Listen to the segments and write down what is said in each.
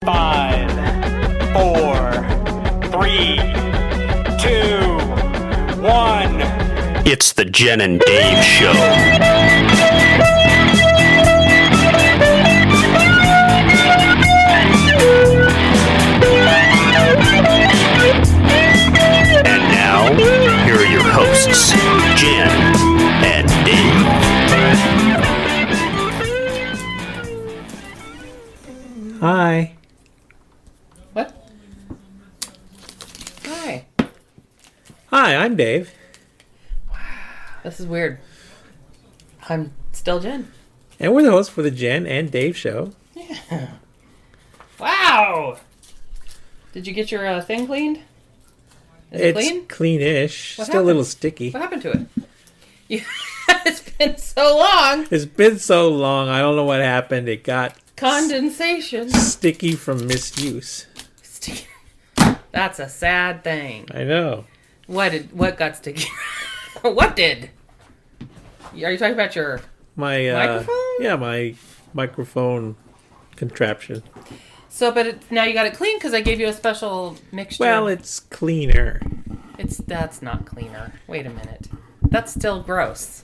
5, 4, 3, 2, 1. It's the Jen and Dave Show. And now, here are your hosts, Jen and Dave. Hi. What? Hi. Hi, I'm Dave. This is weird. I'm still Jen. And we're the hosts for the Jen and Dave Show. Yeah. Wow! Did you get your thing cleaned? Is it It's clean? cleanish. What Still a little happened? sticky. What happened to it? It's been so long. It's been so long, I don't know what happened. It got Condensation. sticky from misuse. That's a sad thing. I know. What got sticky? What did? Are you talking about your My microphone? Yeah, my microphone contraption. So, but now you got it clean because I gave you a special mixture. Well, it's cleaner. That's not cleaner. Wait a minute. That's still gross.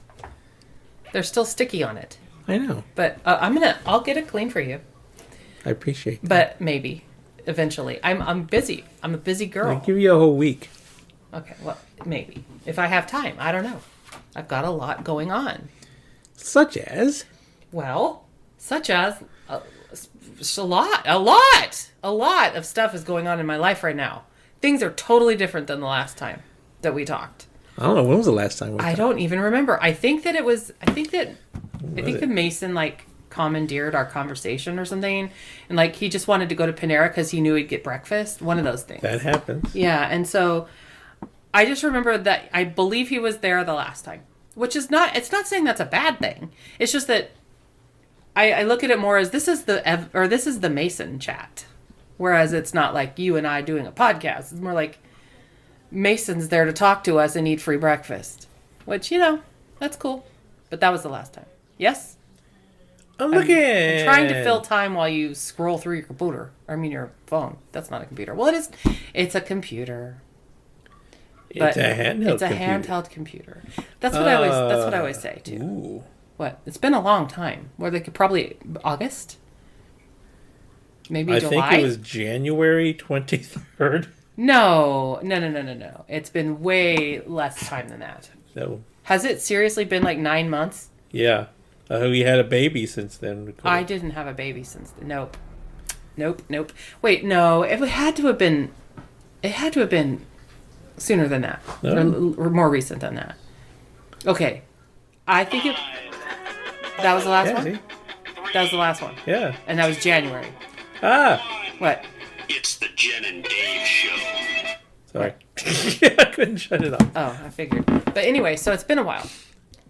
They're still sticky on it. I know. But I'll get it clean for you. I appreciate that. But maybe eventually. I'm busy. I'm a busy girl. I'll give you a whole week. Okay, well, maybe if I have time. I don't know. I've got a lot going on. Such as? Well, such as a lot of stuff is going on in my life right now. Things are totally different than the last time that we talked. I don't know. When was the last time we I talked? don't even remember. I think that Mason commandeered our conversation or something, and he just wanted to go to Panera because he knew he'd get breakfast. One of those things. That happens. Yeah, and so I just remember that I believe he was there the last time, which is not. It's not saying that's a bad thing. It's just that I look at it more as this is the Mason chat, whereas it's not like you and I doing a podcast. It's more like Mason's there to talk to us and eat free breakfast, which, that's cool. But that was the last time. Yes? I'm looking. I'm trying to fill time while you scroll through your computer. Your phone. That's not a computer. Well, it is. It's a computer. It's a handheld It's a computer. handheld computer. That's what I always say, too. Ooh. What? It's been a long time. Where they could probably... August? Maybe I July? think it was January 23rd. No. It's been way less time than that. So, Has it seriously been 9 months? yeah. We had a baby since then. I didn't have a baby since then. Nope. Wait, no. It had to have been sooner than that. No. Or more recent than that. Okay. I think that was the last one? See? That was the last one. Yeah. And that was January. Ah. What? It's the Jen and Dave Show. Sorry. I couldn't shut it off. Oh, I figured. But anyway, so it's been a while.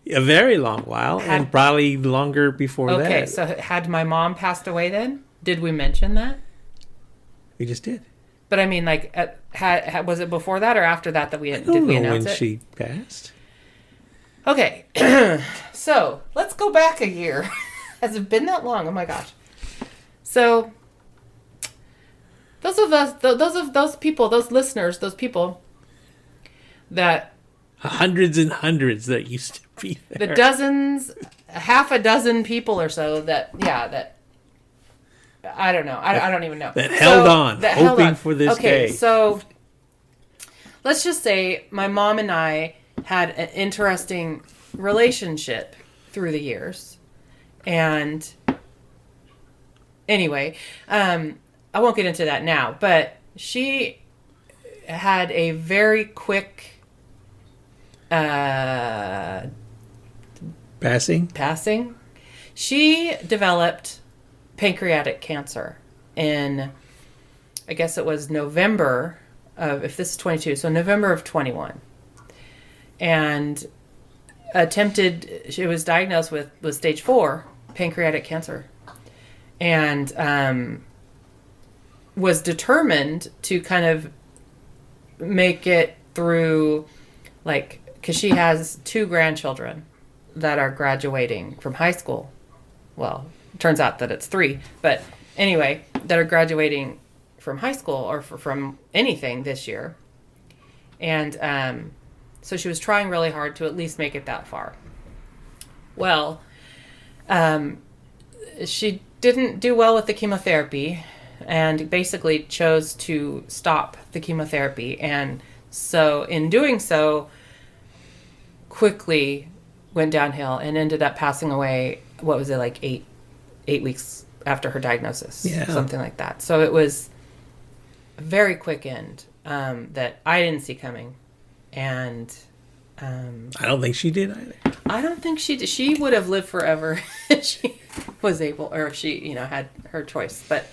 A very long while, and probably longer before that. Okay, so had my mom passed away then? Did we mention that? We just did. But I mean, was it before that or after that I did we don't know announce when it? she passed. Okay, so let's go back a year. Has it been that long? Oh my gosh. So those people, those listeners, those people that Hundreds and hundreds that used to be there. the dozens, half a dozen people or so that I don't know. I don't even know. That held on, hoping for this day. Okay, so let's just say my mom and I had an interesting relationship through the years. And anyway, I won't get into that now, but she had a very quick passing. She developed pancreatic cancer in, I guess it was November of, if this is 22, so November of 21. And she was diagnosed with stage 4 pancreatic cancer. And was determined to kind of make it through, because she has 2 grandchildren that are graduating from high school. Well, it turns out that it's 3, but anyway, that are graduating from high school or from anything this year. And so she was trying really hard to at least make it that far. Well, she didn't do well with the chemotherapy and basically chose to stop the chemotherapy. And so in doing so, quickly went downhill and ended up passing away, what was it, like eight weeks after her diagnosis, something like that. So it was a very quick end that I didn't see coming. And I don't think she did either. I don't think she did. She would have lived forever if she was able, or if she, had her choice. But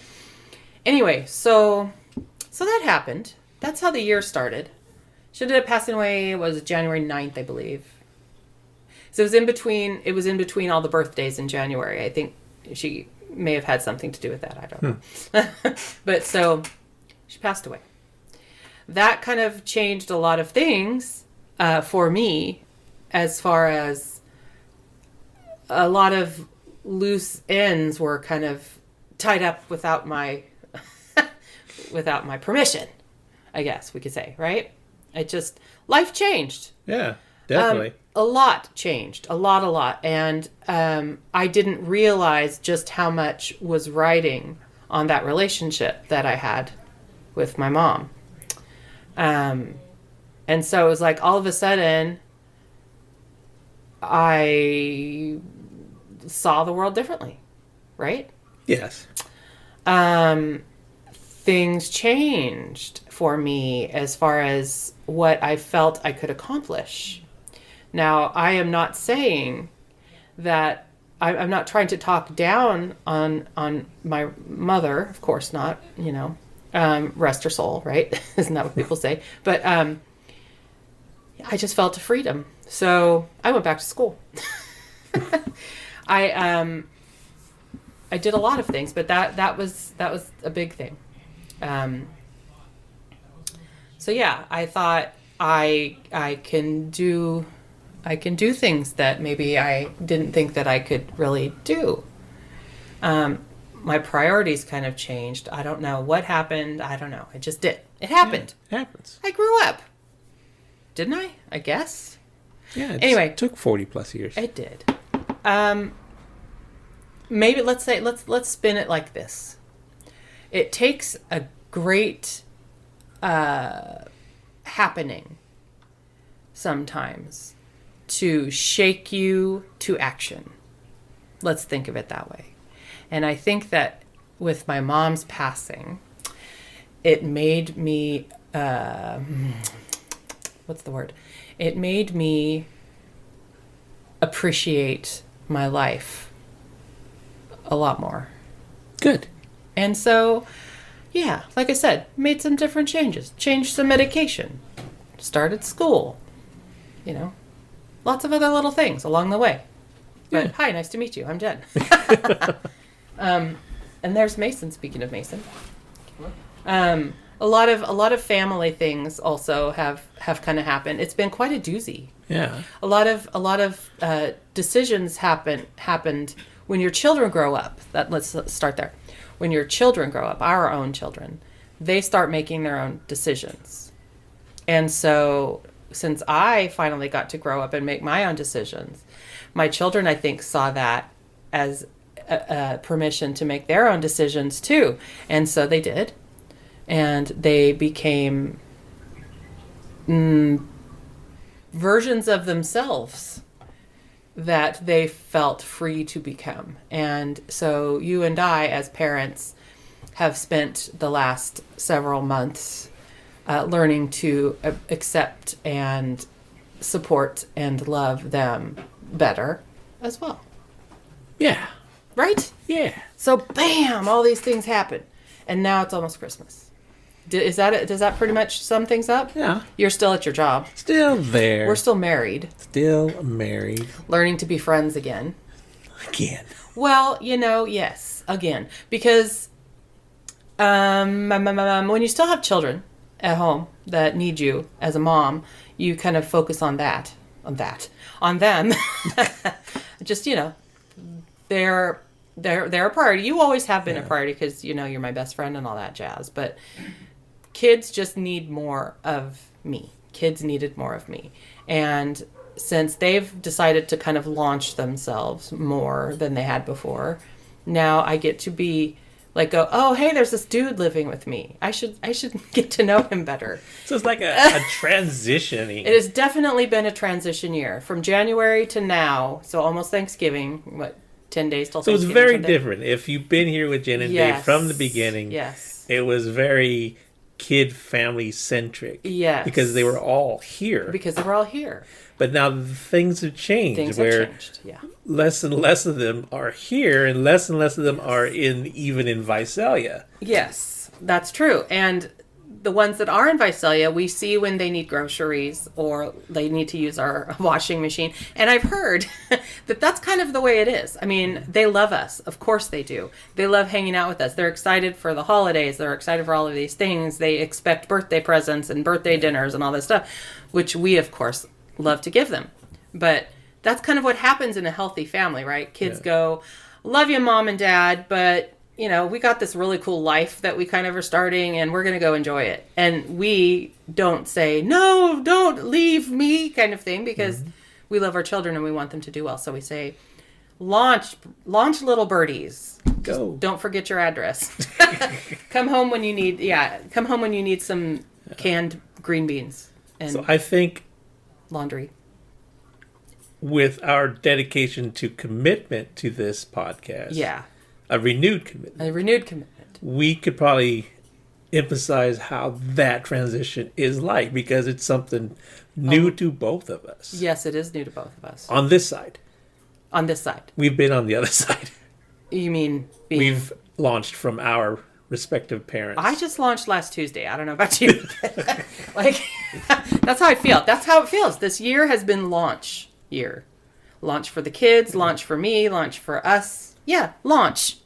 anyway, so that happened. That's how the year started. She ended up passing away, it was January 9th, I believe. So it was in between all the birthdays in January. I think she may have had something to do with that. I don't know. But so she passed away. That kind of changed a lot of things for me, as far as a lot of loose ends were kind of tied up without my permission, I guess we could say, right? Life changed. Yeah, definitely. A lot changed. A lot. And I didn't realize just how much was riding on that relationship that I had with my mom. And so it was like all of a sudden I saw the world differently, right? Yes. Things changed for me as far as what I felt I could accomplish. Now, I am not saying that I'm not trying to talk down on my mother, of course not, rest her soul, right? Isn't that what people say? But I just felt a freedom. So I went back to school. I did a lot of things, but that was a big thing. So yeah, I thought I can do things that maybe I didn't think that I could really do. My priorities kind of changed. I don't know what happened. I don't know. It just did. It happened. Yeah, it happens. I grew up. Didn't I? I guess. Yeah. Anyway, it took 40 plus years. It did. Maybe let's spin it like this. It takes a great happening sometimes to shake you to action. Let's think of it that way. And I think that with my mom's passing, it made me, what's the word? It made me appreciate my life a lot more. Good. And so, yeah, like I said, made some different changes. Changed some medication. Started school. Lots of other little things along the way. But Yeah. Hi, nice to meet you. I'm Jen. And there's Mason, speaking of Mason. A lot of family things also have kind of happened. It's been quite a doozy. Yeah. A lot of decisions happened when your children grow up. Let's start there. When your children grow up, our own children, they start making their own decisions. And so since I finally got to grow up and make my own decisions, my children, I think, saw that as a permission to make their own decisions too. And so they did. And they became versions of themselves that they felt free to become. And so you and I, as parents, have spent the last several months learning to accept and support and love them better as well. Yeah. Right? Yeah. So bam, all these things happen. And now it's almost Christmas. Does that pretty much sum things up? Yeah. You're still at your job. Still there. We're still married. Still married. Learning to be friends again. Again. Well, yes, again. Because when you still have children at home that need you as a mom, you kind of focus on them. Just, they're they're a priority. You always have been a priority because, you know, you're my best friend and all that jazz. But kids just need more of me. Kids needed more of me. And since they've decided to kind of launch themselves more than they had before, now I get to be like, oh, hey, there's this dude living with me. I should get to know him better. So it's like a transitioning. It has definitely been a transition year from January to now. So almost Thanksgiving, 10 days till So it's Thanksgiving. very Sunday. different. If you've been here with Jen and Dave from the beginning, Yes. it was very kid family centric. Yes. Because they were all here. Because they were all here. But now things have changed. Things where have changed. Yeah. less and less of them are here, and less of them are even in Visalia. Yes, that's true. And the ones that are in Visalia, we see when they need groceries or they need to use our washing machine. And I've heard that that's kind of the way it is. I mean, they love us. Of course they do. They love hanging out with us. They're excited for the holidays. They're excited for all of these things. They expect birthday presents and birthday dinners and all this stuff, which we, of course, love to give them. But that's kind of what happens in a healthy family, right? Kids go, love you, Mom and Dad, but you know, we got this really cool life that we kind of are starting and we're going to go enjoy it. And we don't say, no, don't leave me kind of thing, because we love our children and we want them to do well. So we say, launch little birdies. Go. Don't forget your address. Come home when you need some canned green beans and So I think laundry. with our dedication to commitment to this podcast, Yeah. a renewed commitment, A renewed commitment. we could probably emphasize how that transition is like, because it's something new to both of us. Yes, it is new to both of us. On this side. On this side. We've been on the other side. You mean being... We've launched from our respective parents. I just launched last Tuesday. I don't know about you. Like, that's how I feel. That's how it feels. This year has been launch year. Launch for the kids, launch for me, launch for us. Yeah, launch.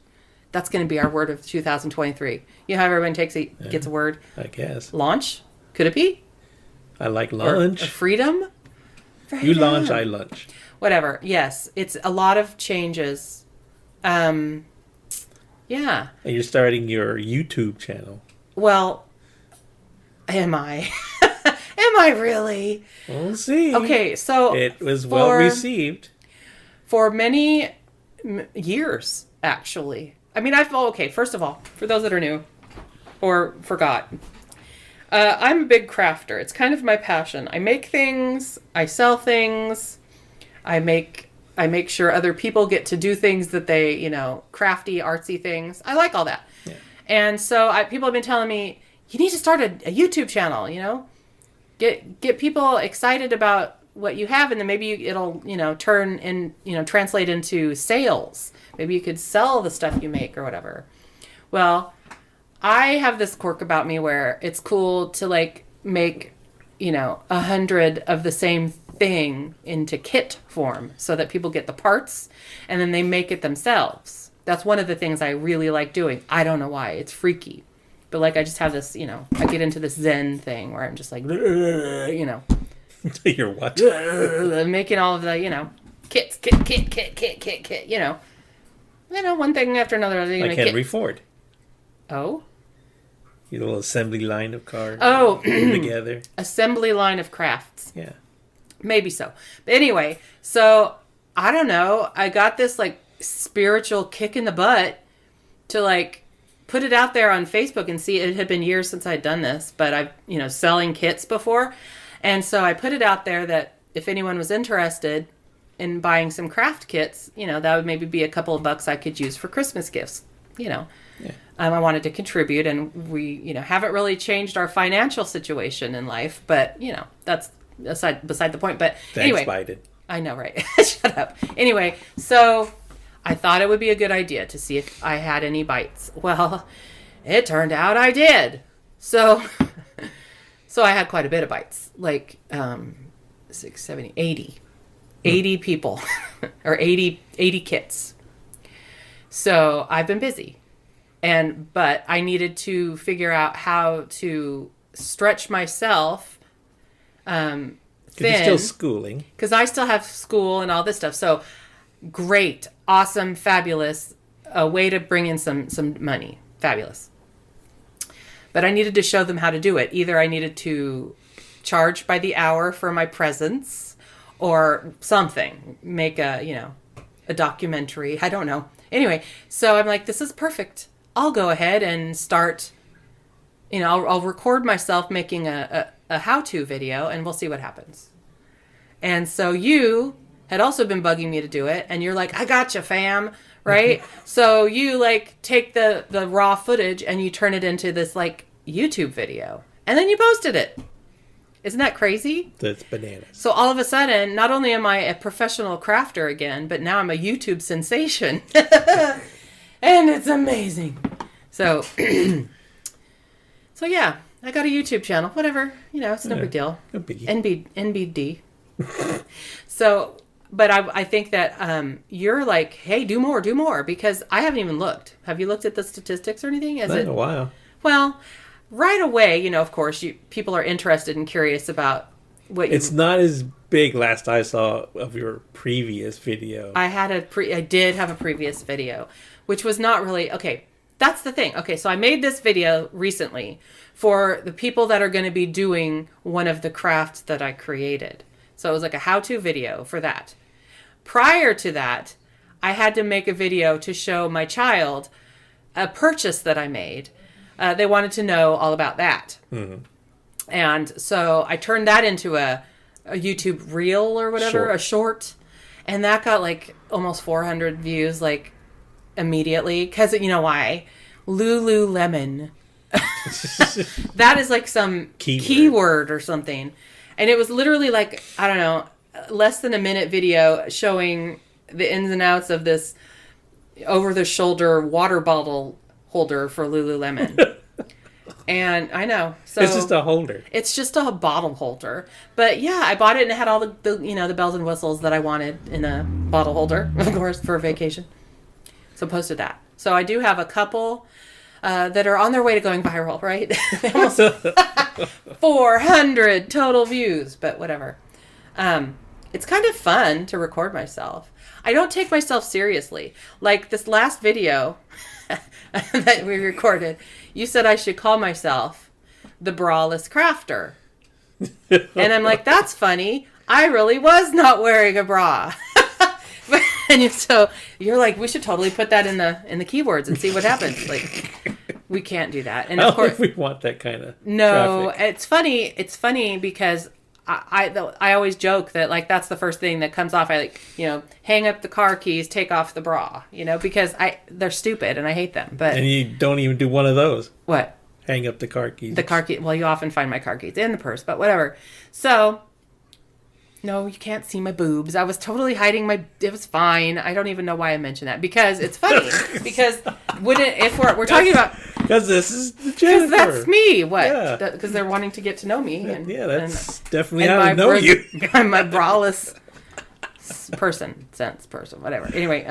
That's going to be our word of 2023. You know how everyone gets a word? I guess. Launch? Could it be? I like Or lunch. freedom? You launch, I lunch. Whatever. Yes, it's a lot of changes. Yeah. And you're starting your YouTube channel. Well, am I? Am I really? We'll see. Okay, so It was well received. for many years, actually. I mean, first of all, for those that are new or forgot, I'm a big crafter. It's kind of my passion. I make things, I sell things, I make sure other people get to do things that they, crafty, artsy things. I like all that. Yeah. And so people have been telling me, you need to start a YouTube channel, get people excited about what you have, and then maybe it'll, turn in, translate into sales. Maybe you could sell the stuff you make or whatever. Well, I have this quirk about me where it's cool to make, 100 of the same thing into kit form so that people get the parts and then they make it themselves. That's one of the things I really like doing. I don't know why. It's freaky. But I just have this, I get into this Zen thing where I'm just like, You're what? making all of the, kit, one thing after another. Like Henry Ford. Oh? Your little assembly line of cars. Oh. Put them together. Assembly line of crafts. Yeah. Maybe so. But anyway, so I don't know. I got this spiritual kick in the butt to put it out there on Facebook and see. It had been years since I'd done this, but I've, selling kits before. And so I put it out there that if anyone was interested in buying some craft kits, that would maybe be a couple of bucks I could use for Christmas gifts, Yeah. I wanted to contribute, and we, haven't really changed our financial situation in life, but, that's beside the point. But Thanks, anyway, Biden. I know, right? Shut up. Anyway, so I thought it would be a good idea to see if I had any bites. Well, it turned out I did. So I had quite a bit of bites, 6, 70, 80. 80 people or 80 kits. So I've been busy. But I needed to figure out how to stretch myself thin. You're still schooling. Because I still have school and all this stuff. So great, awesome, fabulous. a way to bring in some money. Fabulous. But I needed to show them how to do it. Either I needed to charge by the hour for my presence or something. Make a documentary. I don't know. Anyway, so I'm like, this is perfect. I'll go ahead and start, I'll record myself making a how-to video and we'll see what happens. And so you had also been bugging me to do it. And you're like, I gotcha, fam. Right? So you like take the raw footage and you turn it into this like YouTube video. And then you posted it. Isn't that crazy? That's bananas. So all of a sudden, not only am I a professional crafter again, but now I'm a YouTube sensation. And it's amazing. So, so yeah, I got a YouTube channel. Whatever. It's no big deal. No biggie. NBD. So, but I think that you're like, hey, do more, because I haven't even looked. Have you looked at the statistics or anything? Not in a while. Well, right away, of course, people are interested and curious about what It's not as big last I saw of your previous video. I did have a previous video, which was not really, okay, that's the thing. Okay, so I made this video recently for the people that are going to be doing one of the crafts that I created. So it was like a how-to video for that. Prior to that, I had to make a video to show my child a purchase that I made. They wanted to know all about that. Mm-hmm. And so I turned that into a YouTube reel or whatever, a short. And that got like almost 400 views like immediately. Because you know why? Lululemon. That is like some keyword or something. And it was literally like, I don't know, less than a minute video showing the ins and outs of this over-the-shoulder water bottle holder for Lululemon. And I know. So it's just a holder. It's just a bottle holder. But yeah, I bought it and it had all the bells and whistles that I wanted in a bottle holder, of course, for a vacation. So posted that. So I do have a couple that are on their way to going viral, right? Almost 400 total views, but whatever. It's kind of fun to record myself. I don't take myself seriously. Like this last video that we recorded, you said I should call myself the Braless Crafter. And I'm like, that's funny. I really was not wearing a bra. And so you're like, we should totally put that in the keywords and see what happens. Like, we can't do that. And of course, we want that kind of traffic. Traffic. It's funny because I always joke that like that's the first thing that comes off. I like hang up the car keys, take off the bra. Because they're stupid and I hate them. But and you don't even do one of those. What? Hang up the car keys. The car key. Well, you often find my car keys in the purse, but whatever. So. No, you can't see my boobs. I was totally hiding it was fine. I don't even know why I mentioned that. Because it's funny. Because if we're talking about... Because this is the Jennifer. Because that's me. What? Yeah. Because they're wanting to get to know me. And, that's definitely how to know you. I'm a braless person, whatever. Anyway,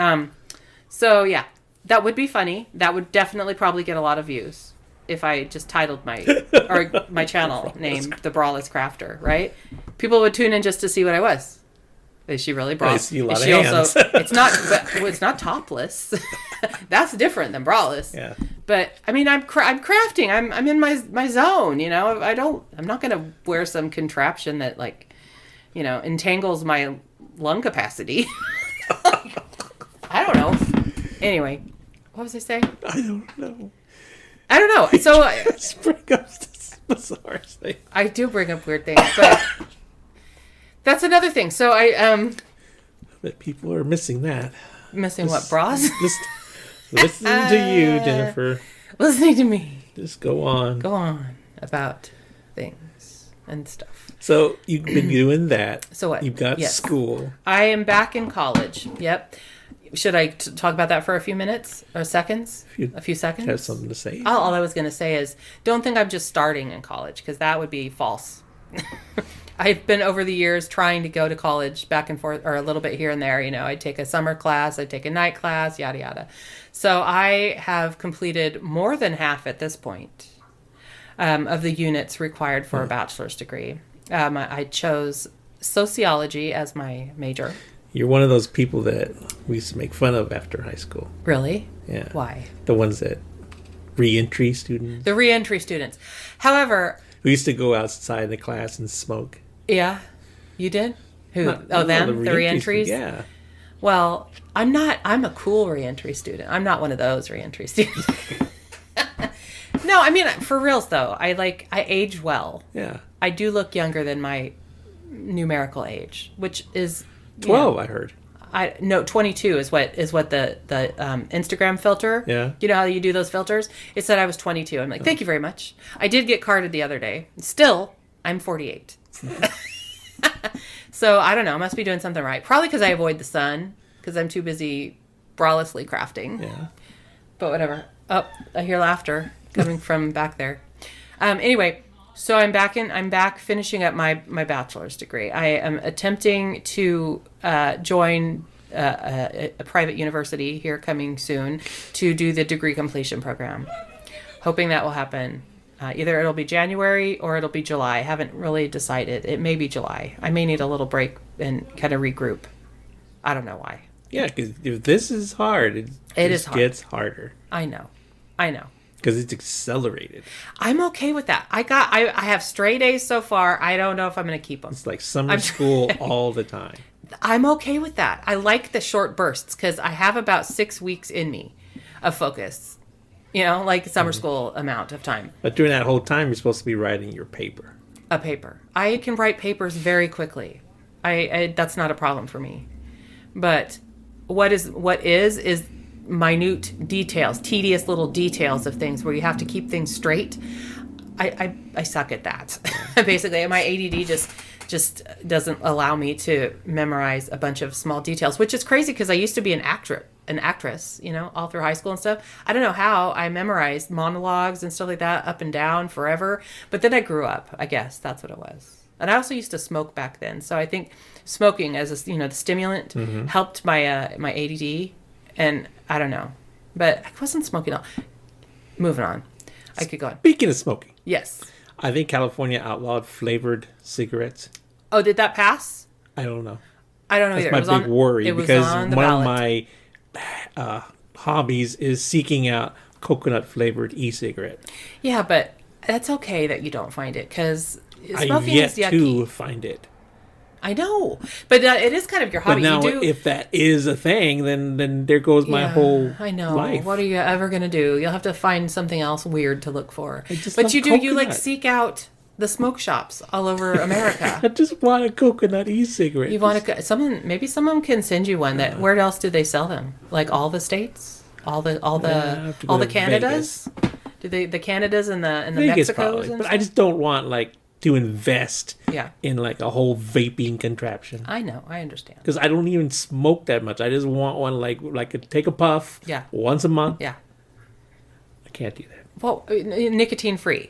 so yeah, that would be funny. That would definitely probably get a lot of views. If I just titled my channel name The Braless Crafter, right? People would tune in just to see what I was. Is she really braless? I see a lot of hands. It's not topless. That's different than braless. Yeah. But I mean, I'm crafting. I'm in my zone. I'm not gonna wear some contraption that entangles my lung capacity. I don't know. Anyway, what was I saying? I don't know. So just bring up this bizarre thing. I do bring up weird things, but that's another thing. So But people are missing that. Missing what, bras? Listening to you, Jennifer. Listening to me. Just go on. Go on about things and stuff. So you've been doing that. So what? You've got school. I am back in college. Yep. Should I talk about that for a few minutes or seconds? A few seconds? Have something to say? All I was going to say is don't think I'm just starting in college because that would be false. I've been over the years trying to go to college back and forth or a little bit here and there. I'd take a summer class, I'd take a night class, yada, yada. So I have completed more than half at this point of the units required for a bachelor's degree. I chose sociology as my major. You're one of those people that we used to make fun of after high school. Really? Yeah. Why? The ones that reentry students. The reentry students. However, We used to go outside the class and smoke. yeah, you did? Who? Not- Oh, no, them? The reentries? Yeah. Well, I'm a cool reentry student. I'm not one of those reentry students. No, I mean, for reals though, I age well. Yeah. I do look younger than my numerical age, which is 12, I heard. 22 is what the Instagram filter. Yeah. You know how you do those filters? It said I was 22. I'm like, thank you very much. I did get carded the other day. Still, I'm 48. So I don't know. I must be doing something right. Probably because I avoid the sun because I'm too busy bralessly crafting. Yeah. But whatever. Oh, I hear laughter coming from back there. Anyway, so I'm back finishing up my bachelor's degree. I am attempting to join a private university here coming soon to do the degree completion program. Hoping that will happen. Either it'll be January or it'll be July. I haven't really decided. It may be July. I may need a little break and kind of regroup. I don't know why. Yeah, because if this is hard, it is just hard. gets harder. I know. Because it's accelerated. I'm okay with that. I have straight A's so far. I don't know if I'm going to keep them. It's like summer school all the time. I'm okay with that. I like the short bursts because I have about 6 weeks in me of focus. You know, like summer school amount of time. But during that whole time, you're supposed to be writing your paper. A paper. I can write papers very quickly. I that's not a problem for me. But what is minute details, tedious little details of things where you have to keep things straight. I suck at that. Basically, my ADD just doesn't allow me to memorize a bunch of small details, which is crazy because I used to be an actress, you know, all through high school and stuff. I don't know how I memorized monologues and stuff like that up and down forever. But then I grew up, I guess. That's what it was. And I also used to smoke back then. So I think smoking as the stimulant helped my my ADD. And I don't know. But I wasn't smoking all. Moving on. I could go on. Speaking of smoking, Yes. I think California outlawed flavored cigarettes. Oh, did that pass? I don't know. I don't know That's either. my It was big on, worry it was because on the one ballot. of my hobbies is seeking out coconut flavored e-cigarette. Yeah, but that's okay that you don't find it because I've smoking yet is yucky. to find it. I know, but it is kind of your hobby. But now, you do, if that is a thing, then there goes my whole I know. life. What are you ever gonna do? You'll have to find something else weird to look for. I just But love you do. You like coconut. seek out the smoke shops all over America. I just want a coconut e-cigarette. You want to? Maybe someone can send you one. That where else do they sell them? Like all the states, all the I have to go to Canadas. Do they the Canadas and the Vegas Mexicos? probably, And but I stuff? just don't want to invest Yeah. in a whole vaping contraption I know. I understand. because I don't even smoke that much. I just want one like take a puff Yeah. once a month. Yeah. I can't do that. Well, nicotine free,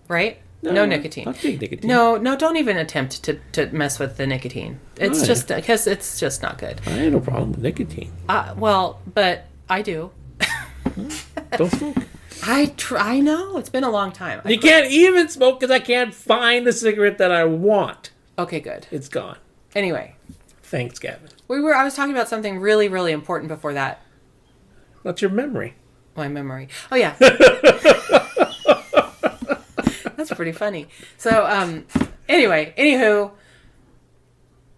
right? No nicotine. I'll take nicotine. No, don't even attempt to mess with the nicotine. It's Why? just because it's just not good. I have no problem with nicotine. Well, but I do. Don't smoke. I know it's been a long time. You can't even smoke because I can't find the cigarette that I want. Okay, good. It's gone. Anyway, Thanks, Gavin. I was talking about something really, really important before that. What's your memory? My memory. Oh yeah. That's pretty funny. So, anywho,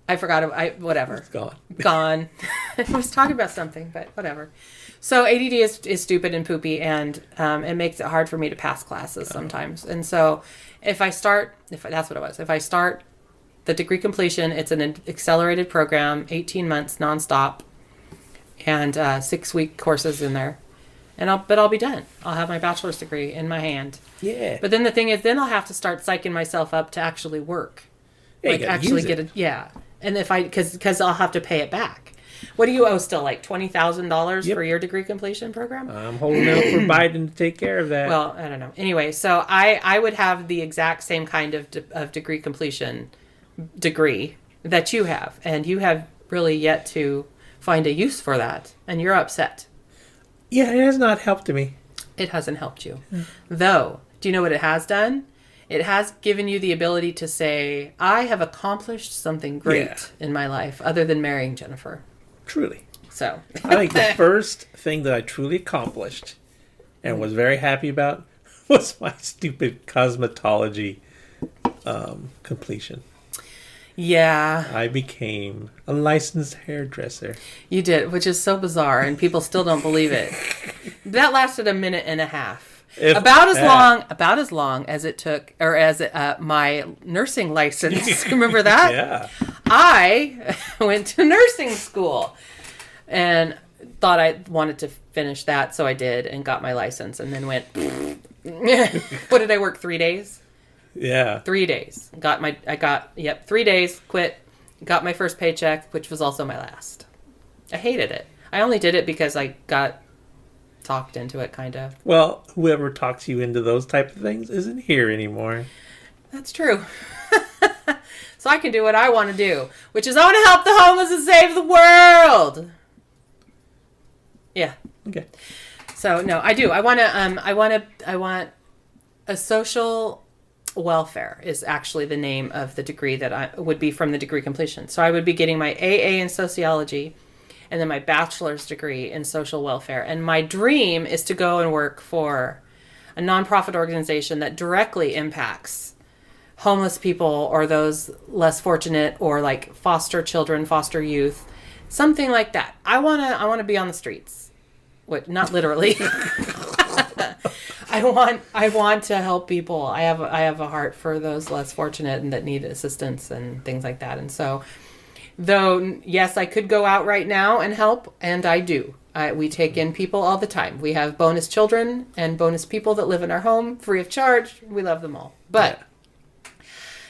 I forgot. Whatever. It's gone. Gone. I was talking about something, but whatever. So ADD is stupid and poopy, and it makes it hard for me to pass classes sometimes. And so if that's what it was. If I start the degree completion, it's an accelerated program, 18 months nonstop, and 6-week courses in there. But I'll be done. I'll have my bachelor's degree in my hand. Yeah. But then the thing is, then I'll have to start psyching myself up to actually work. Yeah, you gotta actually use get it. And if because I'll have to pay it back. What do you owe still? Like $20,000 Yep. for your degree completion program? I'm holding out for Biden to take care of that. Well, I don't know. Anyway, so I would have the exact same kind of degree completion degree that you have, and you have really yet to find a use for that, and you're upset. yeah, it has not helped me. It hasn't helped you. Though, do you know what it has done? It has given you the ability to say, I have accomplished something great Yeah. in my life other than marrying Jennifer. Truly. So I think the first thing that I truly accomplished and was very happy about was my stupid cosmetology completion. yeah, I became a licensed hairdresser. you did, which is so bizarre, and people still don't believe it. That lasted a minute and a half. If About that. as long as it took, or as my nursing license. Remember that? Yeah. I went to nursing school and thought I wanted to finish that, so I did and got my license, and then went. What did I work? 3 days? Yeah. 3 days. 3 days. Quit. Got my first paycheck, which was also my last. I hated it. I only did it because I got talked into it, kind of. Well, whoever talks you into those type of things isn't here anymore. That's true. So I can do what I want to do, which is I want to help the homeless and save the world. Yeah. Okay. So no, I do. I want a social welfare is actually the name of the degree that I would be from the degree completion. So I would be getting my AA in sociology and then my bachelor's degree in social welfare. And my dream is to go and work for a nonprofit organization that directly impacts homeless people or those less fortunate, or like foster children, foster youth, something like that. I want to be on the streets. What, not literally. I want to help people. I have a heart for those less fortunate and that need assistance and things like that. And so, though, yes, I could go out right now and help, and I do. We take in people all the time. We have bonus children and bonus people that live in our home free of charge. We love them all. But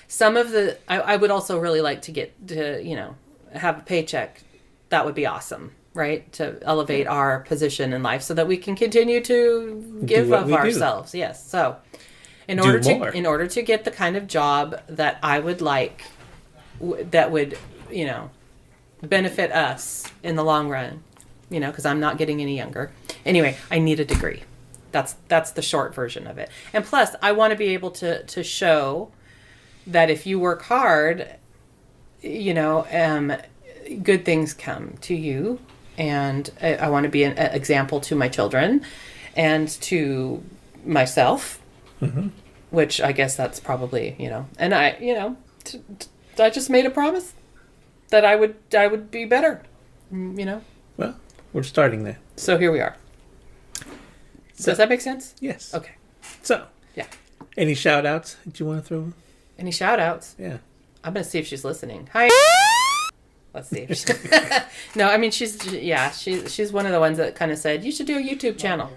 some of the, I would also really like to get to, have a paycheck. That would be awesome, right? To elevate our position in life so that we can continue to give of ourselves. Yes. So in order to get the kind of job that I would like, that would, benefit us in the long run, because I'm not getting any younger. Anyway, I need a degree. That's the short version of it. And plus, I want to be able to show that if you work hard, good things come to you. And I want to be an example to my children and to myself, which I guess that's probably, and I just made a promise that I would be better, Well, we're starting there. So here we are. Does that make sense? Yes. Okay. So, Yeah. any shout outs that you want to throw? Any shout outs? Yeah. I'm going to see if she's listening. Hi. Let's see if she... No, I mean, she's one of the ones that kind of said, you should do a YouTube channel.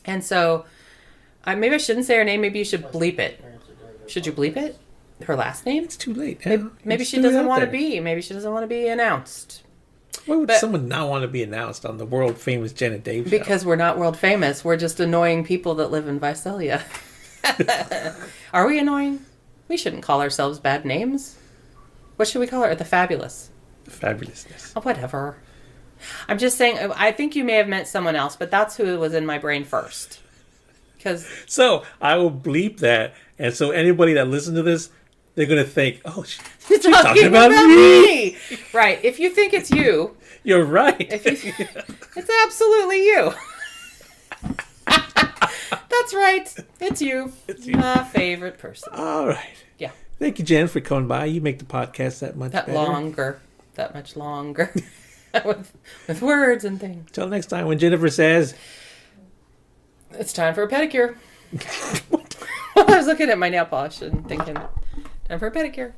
And so, maybe I shouldn't say her name. Maybe you should bleep it. Should you bleep it? Her last name? It's too late. Maybe she doesn't want to be. Maybe she doesn't want to be announced. Why would someone not want to be announced on the world famous Jen and Dave show? Because we're not world famous. We're just annoying people that live in Visalia. Are we annoying? We shouldn't call ourselves bad names. What should we call her? The Fabulous. The fabulousness. Oh, whatever. I'm just saying, I think you may have meant someone else, but that's who was in my brain first. So, I will bleep that. And so anybody that listens to this, they're going to think, oh, she's talking about me. Right. If you think it's you. You're right. It's absolutely you. That's right. It's you. My favorite person. All right. Yeah. Thank you, Jen, for coming by. You make the podcast that much better. That much longer. with words and things. Till next time when Jennifer says... It's time for a pedicure. I was looking at my nail polish and thinking, time for a pedicure.